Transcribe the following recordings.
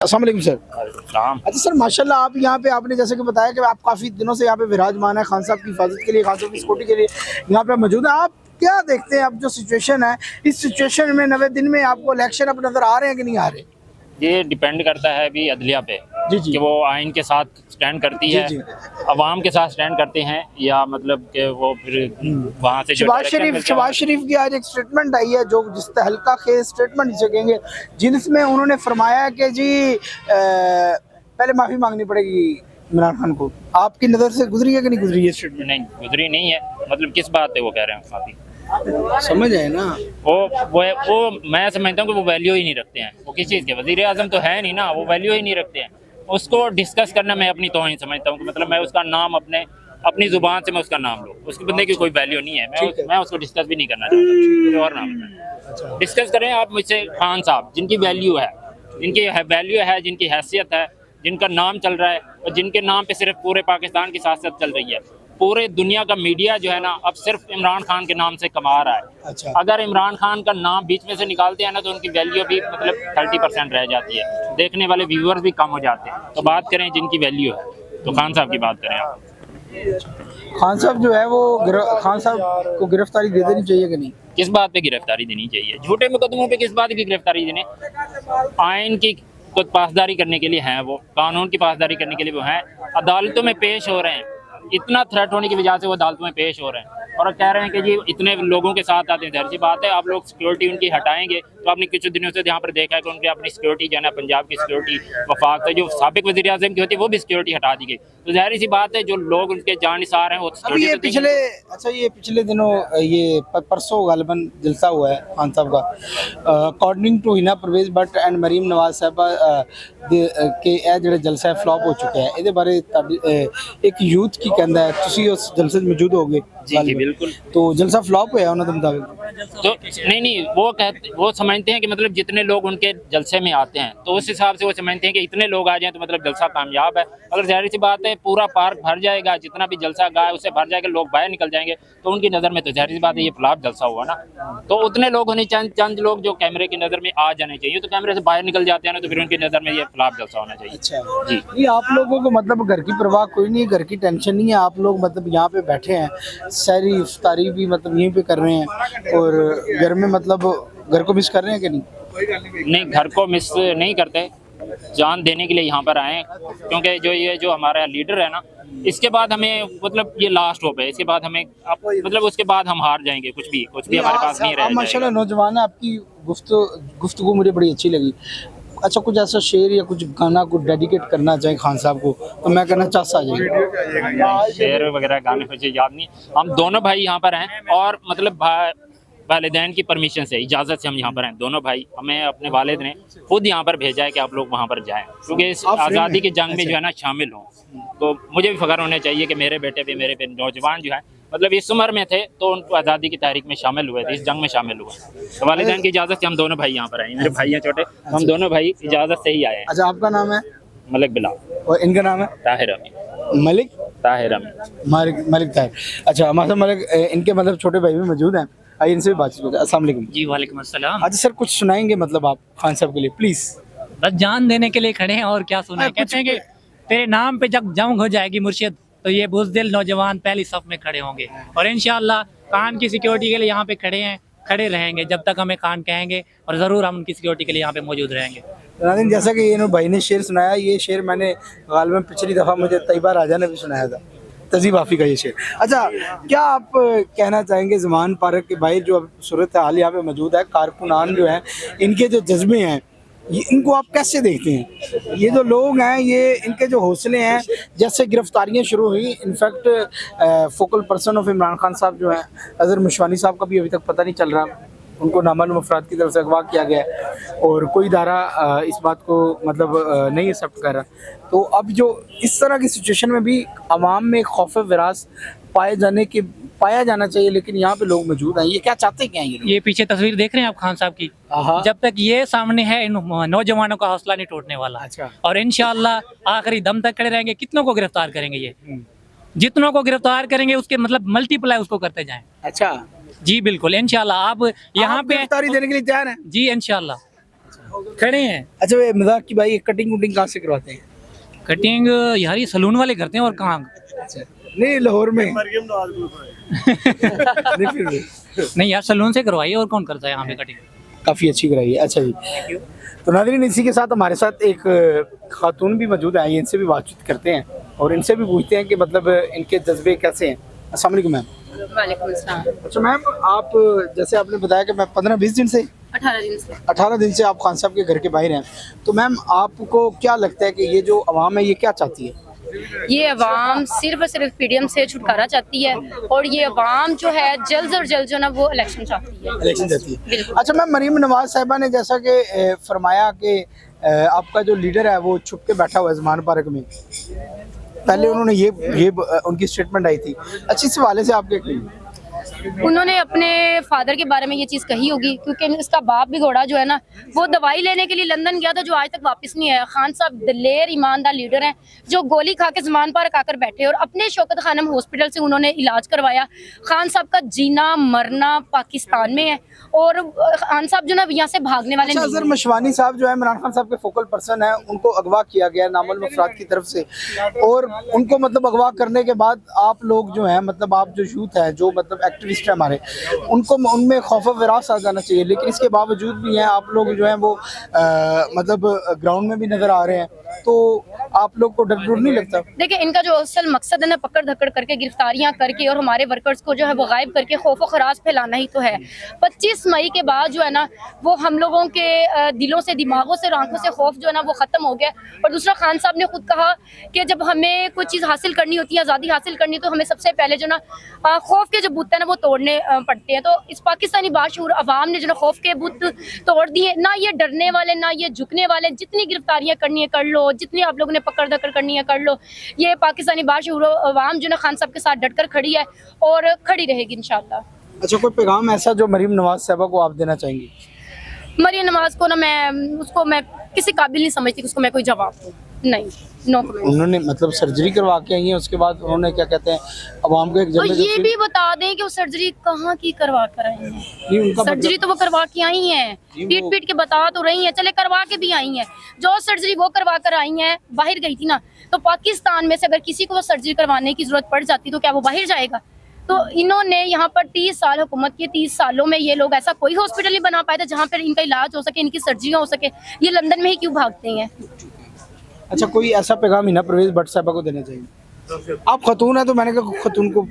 अस्सलाम वालेकुम सर। राम। अच्छा सर, माशाल्लाह आप यहाँ पे आपने जैसे कि बताया कि आप काफ़ी दिनों से यहाँ पे विराजमान है, खान साहब की हिफाजत के लिए, खान साहब की सिक्योरिटी के लिए यहाँ पे मौजूद है। आप क्या देखते हैं अब जो सिचुएशन है, इस सिचुएशन में 90 दिन में आपको इलेक्शन अब नज़र आ रहे हैं कि नहीं आ रहे? ये डिपेंड करता है अभी अदलिया पे जी जी कि वो आइन के साथ स्टैंड करती जी है, जी। अवाम के साथ स्टैंड करते हैं, या मतलब कि वो फिर वहाँ से जो शहबाज डायरेक्शन मिलता है। शरीफ की आज एक स्टेटमेंट आई है जो जिस तहलका खेज स्टेटमेंट जिसे कहेंगे, जिसमें उन्होंने फरमाया कि जी पहले माफ़ी मांगनी पड़ेगी इमरान खान को। आपकी नज़र से गुजरी है कि नहीं गुजरी ये स्टेटमेंट? नहीं गुजरी नहीं है, मतलब किस बात पे वो कह रहे हैं माफी? समझ आए ना? वो मैं समझता हूँ कि वो वैल्यू ही नहीं रखते हैं। वो किस चीज़ के वज़ीर आज़म तो है नहीं ना, वो वैल्यू ही नहीं रखते हैं। उसको डिस्कस करना मैं अपनी तौहीन समझता हूँ कि मतलब मैं उसका नाम अपनी ज़ुबान से मैं उसका नाम लूँ, उसके बंदे की कोई वैल्यू नहीं है। मैं उसको डिस्कस भी नहीं करना चाहता। और नाम डिस्कस करें आप मुझसे खान साहब, जिनकी वैल्यू है, जिनकी हैसियत है, जिनका नाम चल रहा है, और जिनके नाम पे सिर्फ पूरे पाकिस्तान की सियासत चल रही है। पूरे दुनिया का मीडिया जो है ना अब सिर्फ इमरान खान के नाम से कमा रहा है। अच्छा। अगर इमरान खान का नाम बीच में से निकालते हैं ना तो उनकी वैल्यू भी मतलब 30% रह जाती है, देखने वाले व्यूअर्स भी कम हो जाते हैं। तो बात करें जिनकी वैल्यू है तो खान साहब की बात करें आप। खान साहब जो है वो खान साहब को गिरफ्तारी दे देनी चाहिए कि नहीं? किस बात पे गिरफ्तारी देनी चाहिए? झूठे मुकदमों पे किस बात की गिरफ्तारी देने? आइन की को पासदारी करने के लिए हैं, वो कानून की पासदारी करने के लिए वो हैं, अदालतों में पेश हो रहे हैं। इतना थ्रेट होने की वजह से वो अदालतों में पेश हो रहे हैं और कह रहे हैं कि जी इतने लोगों के साथ आते हैं। जाहिर सी बात है, आप लोग सिक्योरिटी उनकी हटाएंगे तो आपने कुछ दिनों से यहाँ पर देखा है कि उनकी अपनी सिक्योरिटी जो है ना, पंजाब की सिक्योरिटी, वफाक से जो साबिक वज़ीर आज़म की होती है वो भी सिक्योरिटी हटा दी गई। तो जाहिर सी बात है जो लोग उनके जानिसार हैं वो अभी ये पिछले दिनों ये परसों गालिबन जलसा हुआ है खान साहब का। According to Hina Parvez Bhatt and Maryam Nawaz साहबा के ਇਹ ਜਿਹੜੇ ਜਲਸਾ ਹੈ ਫਲॉप ਹੋ ਚੁੱਕਿਆ ਹੈ। ਇਹਦੇ ਬਾਰੇ ਇੱਕ ਯੂਥ ਕੀ ਕਹਿੰਦਾ ਹੈ? ਤੁਸੀਂ ਉਸ ਜਲਸੇ 'ਚ ਮੌਜੂਦ ਹੋਗੇ? जी बिल्कुल। तो जलसा फ्लॉप होया उन्होंने मुताबिक? तो नहीं, वो समझते हैं कि मतलब जितने लोग उनके जलसे में आते हैं तो उस हिसाब से वो समझते हैं कि इतने लोग आ जाएं तो मतलब जलसा कामयाब है। अगर जाहिर सी बात है पूरा पार्क भर जाएगा, जितना भी जलसा गाय उससे भर जाएगा, लोग बाहर निकल जाएंगे, तो उनकी नज़र में तो जाहिर सी बात है ये फ्लॉप जलसा हुआ ना। तो उतने लोग होने चंद लोग जो कैमरे की नज़र में आ जाने चाहिए, तो कैमरे से बाहर निकल जाते हैं ना तो फिर उनकी नज़र में ये फ्लॉप जलसा होना चाहिए। अच्छा जी। ये आप लोगों को मतलब घर की परवाह कोई नहीं है, घर की टेंशन नहीं है, आप लोग मतलब यहाँ पे बैठे हैं, सारी इफ्तारी भी मतलब यहीं पे कर रहे हैं और घर में मतलब घर को मिस कर रहे हैं कि नहीं? नहीं, घर को मिस नहीं करते, जान देने के लिए यहाँ पर आए, क्योंकि जो हमारा लीडर है ना, इसके बाद हमें मतलब ये लास्ट होप है। इसके बाद हमें मतलब उसके बाद हम हार जाएंगे, कुछ भी हमारे पास नहीं रहेगा। माशाल्लाह नौजवान है, आपकी गुफ्तगू मुझे बड़ी अच्छी लगी। अच्छा, कुछ ऐसा शेर या कुछ गाना कुछ डेडिकेट करना चाहे खान साहब को तो मैं कहना चाहता हूँ। शेर वगैरह गाने मुझे याद नहीं। हम दोनों भाई यहाँ पर हैं और मतलब वालिदैन की परमिशन से, इजाज़त से हम यहाँ पर हैं दोनों भाई। हमें अपने वालिद ने खुद यहाँ पर भेजा है कि आप लोग वहाँ पर जाएं, क्योंकि इस आज़ादी की जंग में जो है ना शामिल हों। तो मुझे भी फ़ख्र होना चाहिए कि मेरे बेटे भी, मेरे नौजवान जो है मतलब इस उम्र में थे तो उनको आज़ादी की तारीख में शामिल हुए थे, इस जंग में शामिल हुए। तो वालिदैन की इजाज़त से हम दोनों भाई यहाँ पर आए। मेरे भाई हैं छोटे, हम दोनों भाई इजाज़त से ही आए हैं। अच्छा, आपका नाम है? मलिक बिलाल। और इनका नाम है? ताहिर अमीन। मलिक ताहिर अमीन। मलिक ताहिर। अच्छा, हमारे मलिक इनके मतलब छोटे भाई भी मौजूद हैं, आइए इनसे भी बातचीत करते हैं। अस्सलाम वालेकुम। जी वालेकुम अस्सलाम। अच्छा सर, कुछ सुनाएंगे मतलब आप खान साहब के लिए प्लीज़? बस जान देने के लिए खड़े हैं और क्या सुनाए। कहते हैं कि तेरे नाम पे जब जंग हो जाएगी मुर्शिद तो ये बुज़दिल नौजवान पहली सफ में खड़े होंगे। और इंशाअल्लाह खान की सिक्योरिटी के लिए यहाँ पे खड़े हैं, खड़े रहेंगे जब तक हमें खान कहेंगे, और ज़रूर हम उनकी सिक्योरिटी के लिए यहाँ पे मौजूद रहेंगे। नाज़रीन, जैसा कि ये भाई ने शेर सुनाया, ये शेर मैंने गालिबन पिछली दफ़ा मुझे तैयबा राजा ने भी सुनाया था, तज़ीब आफ़ी का ये शेर। अच्छा, क्या आप कहना चाहेंगे ज़मान पार्क के भाई जो अब सूरत हाल यहाँ पे मौजूद है, कारकुनान जो हैं, इनके जो जज्बे हैं, ये इनको आप कैसे देखते हैं? ये जो लोग हैं, ये इनके जो हौसले हैं, जैसे गिरफ्तारियां शुरू हुई, in fact focal person of Imran Khan साहब जो हैं अज़हर मुशवानी साहब का भी अभी तक पता नहीं चल रहा, उनको नामालूम अफराद की तरफ से अगवा किया गया है और कोई इदारा इस बात को मतलब नहीं एक्सेप्ट कर रहा। तो अब जो इस तरह की सिचुएशन में भी आवाम में खौफ विरास पाया जाना चाहिए, लेकिन यहाँ पे लोग मौजूद हैं, ये क्या चाहते क्या हैं? ये पीछे तस्वीर देख रहे हैं आप खान साहब की, जब तक ये सामने है इन नौजवानों का हौसला नहीं टूटने वाला। अच्छा। और इंशाअल्लाह आखिरी दम तक खड़े रहेंगे। कितनों को गिरफ्तार करेंगे? ये जितनों को गिरफ्तार करेंगे उसके मतलब मल्टीप्लाई उसको करते जाएं। अच्छा जी बिल्कुल, इंशाअल्लाह। आप यहाँ पे गिरफ्तारी देने के लिए तैयार हैं? जी इंशाअल्लाह। खड़े हैं। अच्छा वे मजाक की भाई, कटिंग वुटिंग कहाँ से करवाते हैं? कटिंग यार ये सलून वाले करते हैं और कहाँ। अच्छा नहीं लाहौर में नहीं फिर भी नहीं यार सलून से करवाइए, और कौन करता है यहाँ पे कटिंग। काफ़ी अच्छी कराई है। अच्छा जी, तो नाज़रीन इसी के साथ हमारे साथ एक खातून भी मौजूद है, इनसे भी बातचीत करते हैं और इनसे भी पूछते हैं कि मतलब इनके जज्बे कैसे हैं। अस्सलाम वालेकुम मैम। वालेकुम अस्सलाम। अच्छा मैम, आप जैसे आपने बताया कि मैं 15-20 दिन से 18 दिन से 18 दिन से आप खान साहब के घर के बाहर हैं, तो मैम आपको क्या लगता है कि ये जो आवाम है ये क्या चाहती है? ये अवाम सिर्फ और सिर्फ पीडीएम से छुटकारा चाहती है, और ये अवाम जो है जल्द और जल्द जो ना वो इलेक्शन चाहती है। इलेक्शन चाहती है। बिल्कुल। अच्छा मैम, मरीम नवाज साहिबा ने जैसा कि फरमाया कि आपका जो लीडर है वो छुप के बैठा हुआ है ज़मान पार्क में, पहले उन्होंने ये उनकी स्टेटमेंट आई थी, अच्छी इस हवाले से आपके उन्होंने अपने फादर के बारे में ये चीज़ कही होगी, क्योंकि इसका बाप भी घोड़ा जो है ना वो दवाई लेने के लिए लंदन गया था, जो आज तक वापस नहीं आया। खान साहब दिलेर ईमानदार लीडर हैं, जो गोली खा के ज़मान पार्क आकर बैठे और अपने शौकत खानम हॉस्पिटल से उन्होंने इलाज करवाया। खान साहब का जीना मरना पाकिस्तान में है, और खान साहब जो ना यहाँ से भागने वाले अच्छा, नहीं अजहर हैं। मशवानी साहब जो है इमरान खान साहब के फोकल पर्सन है, उनको अगवा किया गया नामुअल्लम अफराद की तरफ से, और उनको मतलब अगवा करने के बाद आप लोग जो है मतलब आप जो यूथ है, जो मतलब एक्टिविस्ट है हमारे, उनको उनमें खौफ विरास आ जाना चाहिए, लेकिन इसके बावजूद भी हैं आप लोग जो हैं वो मतलब ग्राउंड में भी नजर आ रहे हैं, तो आप लोग को डर नहीं लगता? देखिए, इनका जो असल मकसद है ना पकड़ धकड़ करके गिरफ्तारियां करके और हमारे वर्कर्स को जो है वो गायब करके खौफ खराज फैलाना ही तो है। 25 मई के बाद जो है ना वो हम लोगों के दिलों से, दिमागों से, आंखों से खौफ जो है ना वो खत्म हो गया। और दूसरा, खान साहब ने खुद कहा कि जब हमें कोई चीज़ हासिल करनी होती है, आज़ादी हासिल करनी, तो हमें सबसे पहले जो ना खौफ के जो बुत है ना वो तोड़ने पड़ते हैं। तो इस पाकिस्तानी बाशऊर अवाम ने जो ना खौफ के बुत तोड़ दिए, ना ये डरने वाले ना ये झुकने वाले। जितनी गिरफ्तारियां करनी है कर लो, जितनी आप लोगों ने पकड़ धकड़ करनी है कर लो। ये पाकिस्तानी बाशऊर अवाम जो ना खान साहब के साथ डटकर खड़ी है और खड़ी रहेगी इंशाल्लाह। अच्छा, कोई पैगाम ऐसा जो मरीम नवाज साहबा को आप देना चाहेंगी? मरियम नवाज को ना मैं किसी काबिल नहीं समझती कि उसको मैं कोई जवाब दूँ। नहीं, नो कमेंट। उन्होंने मतलब सर्जरी करवा के आई है, उसके बाद उन्होंने क्या कहते हैं अवाम को एक तो जगह ये भी बता दें कि वो सर्जरी कहाँ की करवा कर आई हैं। नहीं, उनका सर्जरी तो वो करवा के आई हैं, पीट पीट के बता तो रही हैं, चले करवा के भी आई हैं। जो सर्जरी वो करवा कर आई हैं, बाहर गई थी ना, तो पाकिस्तान में से अगर किसी को वो सर्जरी करवाने की जरूरत पड़ जाती तो क्या वो बाहर जाएगा? तो इन्होंने यहाँ पर 30 साल हुकूमत की, 30 सालों में ये लोग ऐसा कोई हॉस्पिटल नहीं बना पाए थे जहाँ पर इनका इलाज हो सके, इनकी सर्जरियाँ हो सके। ये लंदन में ही क्यों भागते हैं? अच्छा, कोई ऐसा पैगाम हिना परवेज भट्ट साहबा को देना चाहिए? आप खतून है तो मैंने कहा खतून को।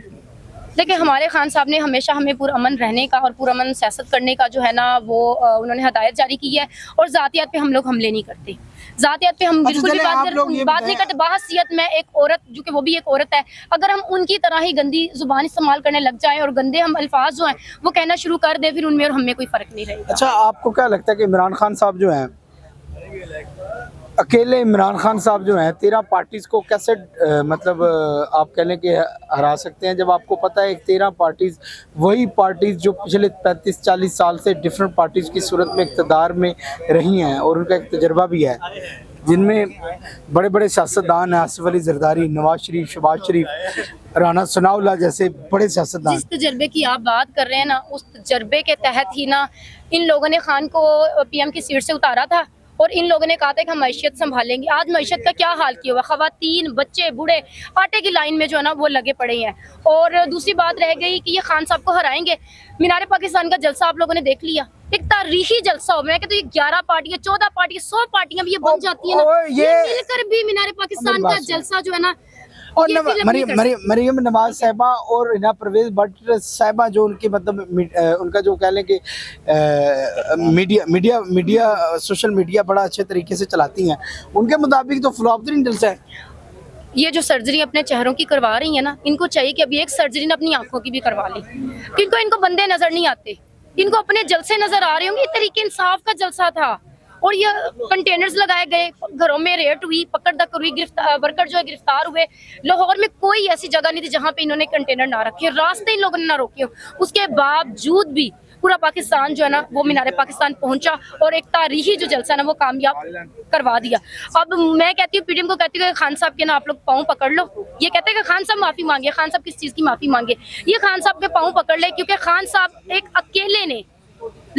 देखिए, हमारे खान साहब ने हमेशा हमें पुरअमन रहने का और पुरअमन सियासत करने का जो है ना वो उन्होंने हदायत जारी की है, और ज़ातियात पे हम लोग हमले नहीं करते। ज़ातियात पे हम बिल्कुल भी चलें, आप लोग ये बात नहीं करते। बाहसियत में एक औरत, जो कि वो भी एक औरत है, अगर हम उनकी तरह ही गंदी जुबान इस्तेमाल करने लग जाएं और गंदे हम अल्फाज जो हैं वो कहना शुरू कर दे, फिर उनमें और हमें कोई फ़र्क नहीं रहेगा। अच्छा, आपको क्या लगता है कि इमरान खान साहब जो हैं, अकेले इमरान खान साहब जो हैं 13 पार्टीज को कैसे मतलब आप कह लें कि हरा सकते हैं, जब आपको पता है 13 पार्टीज वही पार्टीज जो पिछले 35-40 साल से डिफरेंट पार्टीज की सूरत में इक़्तिदार में रही हैं और उनका एक तजर्बा भी है, जिनमें बड़े बड़े सियासतदान हैं, आसिफ अली जरदारी, नवाज शरीफ, शहबाज शरीफ, राना सनाउल्लाह जैसे बड़े सियासतदान। जिस तजर्बे की आप बात कर रहे हैं ना, उस तजर्बे के तहत ही ना इन लोगों ने खान को पीएम की सीट से उतारा था, और इन लोगों ने कहा था कि हम मैशियत संभालेंगे। आज मैशियत का क्या हाल किया हुआ, खवातीन, बच्चे, बूढ़े आटे की लाइन में जो है ना वो लगे पड़े हैं। और दूसरी बात रह गई कि ये खान साहब को हराएंगे। मीनार पाकिस्तान का जलसा आप लोगों ने देख लिया, एक तारीखी जलसा हो। मैं कहती हूँ 11 पार्टियां, 14 पार्टियां, 100 पार्टियां भी ये बन जाती है ना, ये मिलकर भी मीनार पाकिस्तान का जलसा जो है ना। और मरियम नवाज साहिबा और हिना परवेज भट्ट साहिबा जो उनकी मतलब उनका जो कह लें कि मीडिया सोशल मीडिया बड़ा अच्छे तरीके से चलाती हैं, उनके मुताबिक तो फ्लॉप जलसा है। ये जो सर्जरी अपने चेहरों की करवा रही है ना, इनको चाहिए कि अभी एक सर्जरी ना अपनी आंखों की भी करवा लें, क्योंकि इनको बंदे नजर नहीं आते, इनको अपने जलसे नजर आ रहे होंगे। तरीके इंसाफ का जलसा था, और ये कंटेनर्स लगाए गए, घरों में रेड हुई, पकड़ धक्कर हुई, वर्कर जो है गिरफ्तार हुए। लाहौर में कोई ऐसी जगह नहीं थी जहाँ पे इन्होंने कंटेनर ना रखे, रास्ते इन लोगों ने ना रोके हो। उसके बावजूद भी पूरा पाकिस्तान जो है ना वो मीनार पाकिस्तान पहुंचा और एक तारीखी जो जलसा ना वो कामयाब करवा दिया। अब मैं कहती हूँ पीडीएम को कहती हूँ कि खान साहब के ना आप लोग पाँव पकड़ लो। ये कहते हैं कि खान साहब माफी मांगे, खान साहब किस चीज़ की माफी मांगे? ये खान साहब के पाँव पकड़ ले, क्योंकि खान साहब एक अकेले ने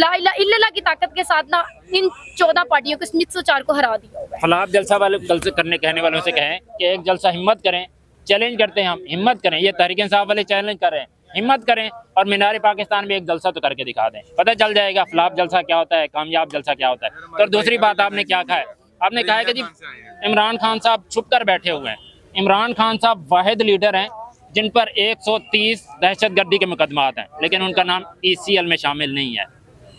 ला इलाहा इल्लल्लाह की ताकत के साथ ना इन 14 पार्टियों को, 104 को हरा दिया हुआ है। फलाह जलसा वाले जलसे करने कहने वालों से कहें कि एक जलसा हिम्मत करें, चैलेंज करते हैं हम, हिम्मत करें। ये तहरीक इंसाफ वाले चैलेंज कर रहे हैं, हिम्मत करें और मीनार पाकिस्तान में एक जलसा तो करके दिखा दें, पता चल जाएगा फलाह जलसा क्या होता है, कामयाब जलसा क्या होता है। तो दूसरी बात आपने क्या कहा है, आपने कहा है कि जी इमरान खान साहब छुप कर बैठे हुए हैं। इमरान खान साहब वाहिद लीडर हैं जिन पर 130 दहशतगर्दी के मुकदमात हैं, लेकिन उनका नाम ECL में शामिल नहीं है,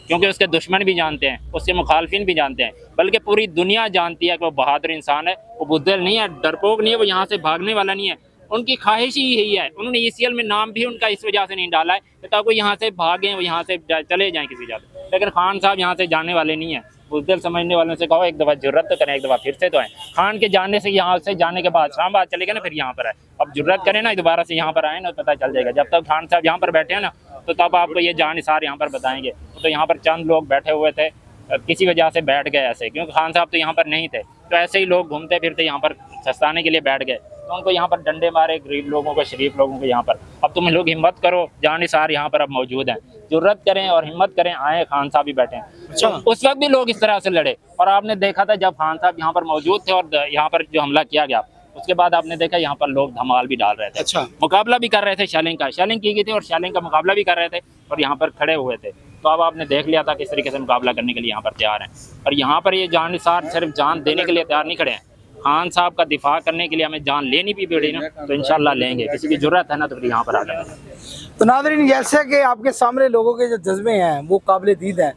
क्योंकि उसके दुश्मन भी जानते हैं, उसके मुखालफिन भी जानते हैं, बल्कि पूरी दुनिया जानती है कि वो बहादुर इंसान है, वो बुज़दिल नहीं है, डरपोक नहीं है, वो यहाँ से भागने वाला नहीं है। उनकी ख्वाहिश ही यही है, उन्होंने ECL में नाम भी उनका इस वजह से नहीं डाला है ताकि वो यहाँ से भागें, वो यहाँ से चले जाएँ किसी जगह। लेकिन खान साहब यहाँ से जाने वाले नहीं हैं। बुज़दिल समझने वालों से कहो एक दफ़ा जुर्रत तो करें, एक दफ़ा फिर से तो आए। खान के जाने से यहाँ से जाने के बाद इस्लामाबाद चले गए ना, फिर यहाँ पर आए। अब जुर्रत करें ना, दोबारा से यहाँ पर आए ना, पता चल जाएगा। जब तक खान साहब यहाँ पर बैठे हैं ना, तो तब आपको ये जानिसार यहाँ पर बताएंगे। तो यहाँ पर चंद लोग बैठे हुए थे, किसी वजह से बैठ गए ऐसे, क्योंकि खान साहब तो यहाँ पर नहीं थे, तो ऐसे ही लोग घूमते फिरते यहाँ पर सस्ताने के लिए बैठ गए, तो उनको यहाँ पर डंडे मारे, गरीब लोगों को, शरीफ लोगों को यहाँ पर। अब तुम लोग हिम्मत करो, जानिसार यहाँ पर अब मौजूद हैं, जुर्रत करें और हिम्मत करें, आए। खान साहब भी बैठे हैं। तो उस वक्त भी लोग इस तरह से लड़े, और आपने देखा था जब खान साहब यहाँ पर मौजूद थे और यहाँ पर जो हमला किया गया, उसके बाद आपने देखा यहाँ पर लोग धमाल भी डाल रहे थे। अच्छा, मुकाबला भी कर रहे थे शेलिंग का, शेलिंग की गई थी और शेलिंग का मुकाबला भी कर रहे थे और यहाँ पर खड़े हुए थे। तो अब आपने देख लिया था किस तरीके से मुकाबला करने के लिए यहाँ पर तैयार हैं। और यहाँ पर ये जानिसार सिर्फ जान देने के लिए तैयार नहीं खड़े हैं, खान साहब का दिफा करने के लिए हमें जान लेनी भी पड़ी ना, तो इंशाल्लाह लेंगे। किसी की जरूरत है ना तो फिर यहाँ पर आ जाएंगे। तो नाज़रीन, जैसे कि आपके सामने लोगों के जो जज्बे हैं वो काबिल दीद हैं,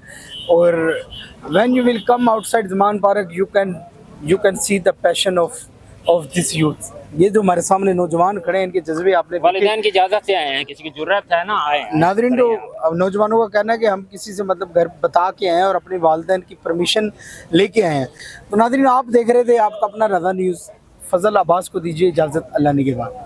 और when you will come outside Zaman park you can see the passion of this youth. ये जो हमारे सामने नौजवान खड़े हैं, इनके जज्बे आपने वालिदैन की इजाज़त से आए हैं, किसी की जरूरत है ना आए। नाज़रीन, तो नौजवानों का कहना है कि हम किसी से मतलब घर बता के आए हैं और अपने वालिदैन की परमिशन लेके आए हैं। तो नाज़रीन, आप देख रहे थे आपका अपना रज़ा न्यूज़। फजल अब्बास को दीजिए इजाज़त, अल्लाह निगहबान।